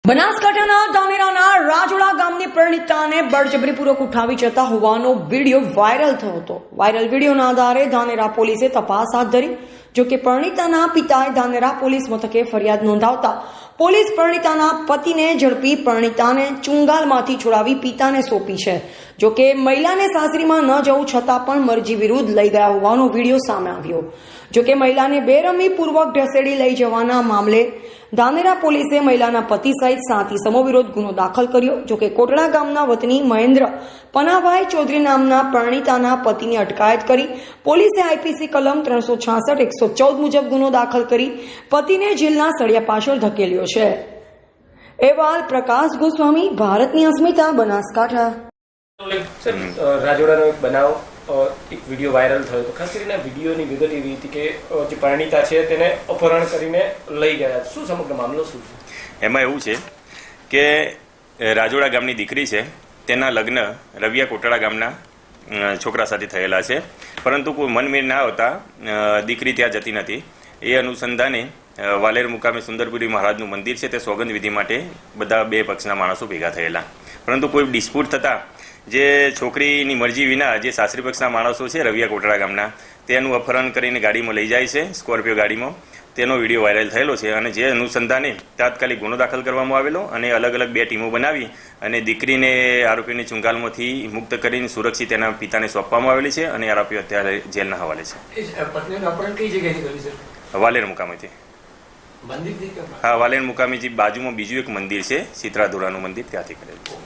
બનાસકાંઠાના ધાનેરાના રાજોડા ગામની પરિણીતાને બળજબરીપૂર્વક ઉઠાવી જતા હોવાનો વિડીયો વાયરલ થયો હતો. વાયરલ વિડીયોના આધારે ધાનેરા પોલીસે તપાસ હાથ ધરી. જોકે પરિણીતાના પિતાએ ધાનેરા પોલીસ મથકે ફરિયાદ નોંધાવતા પોલીસ પરિણીતાના પતિને ઝડપી પરિણીતાને ચુંગાલમાંથી છોડાવી પિતાને સોંપી છે. જોકે મહિલાને સાસરીમાં ન જવું છતાં પણ મરજી વિરુદ્ધ લઈ ગયા હોવાનો વિડીયો સામે આવ્યો. જોકે મહિલાને બેરમીપૂર્વક ઢસેડી લઈ જવાના મામલે ધાનેરા પોલીસે મહિલાના પતિ સહિત 7 ઇસમો વિરુદ્ધ ગુનો દાખલ કર્યો. જોકે કોટડા ગામના વતની મહેન્દ્ર પનાભાઈ ચૌધરી નામના પરિણીતાના પતિની અટકાયત કરી પોલીસે આઈપીસી કલમ 366 114 મુજબ ગુનો દાખલ કરી પતિને જેલના સળિયા પાછળ ધકેલ્યો છે. અહેવાલ પ્રકાશ ગોસ્વામી, ભારતની અસ્મિતા, બનાસકાંઠા. રાજોડાનો એક બનાવ એક વિડીયો વાયરલ થયો હતો. ખાસ કરીને વિડીયોની વિગત એવી હતી કે જે પરિણીતા છે તેને અપહરણ કરીને લઈ ગયા. શું સમગ્ર મામલો શું છે? એમાં એવું છે કે રાજોડા ગામની દીકરી છે, તેના લગ્ન રવિયા કોટડા ગામના છોકરા સાથે થયેલા છે, પરંતુ કોઈ મનમેળ ના આવતા દીકરી ત્યાં જતી નથી. એ અનુસંધાને વાલેર મુકામે સુંદરપુરી મહારાજનું મંદિર છે, તે સોગંદ વિધિ માટે બધા બે પક્ષના માણસો ભેગા થયેલા, પરંતુ કોઈ ડિસ્પ્યુટ થતા જે છોકરીની મરજી વિના જે સાસરી પક્ષના માણસો છે રવિયા કોટડા ગામના, તેનું અપહરણ કરીને ગાડીમાં લઈ જાય છે, સ્કોર્પિયો ગાડીમાં. તેનો વિડીયો વાયરલ થયેલો છે અને જે અનુસંધાને તાત્કાલિક ગુનો દાખલ કરવામાં આવેલો અને અલગ અલગ 2 ટીમો બનાવી અને દીકરીને આરોપીની ચુંગાલમાંથી મુક્ત કરીને સુરક્ષિત તેના પિતાને સોંપવામાં આવેલી છે અને આરોપીઓ અત્યારે જેલના હવાલે છે. પત્નીનું અપહરણ કઈ જગ્યાએથી કર્યું છે? વાલેર મુકામેથી. મંદિરથી? હા, વાલેર મુકામે જે બાજુમાં બીજું એક મંદિર છે, સીતરાધોરાનું મંદિર, ત્યાંથી કરેલું.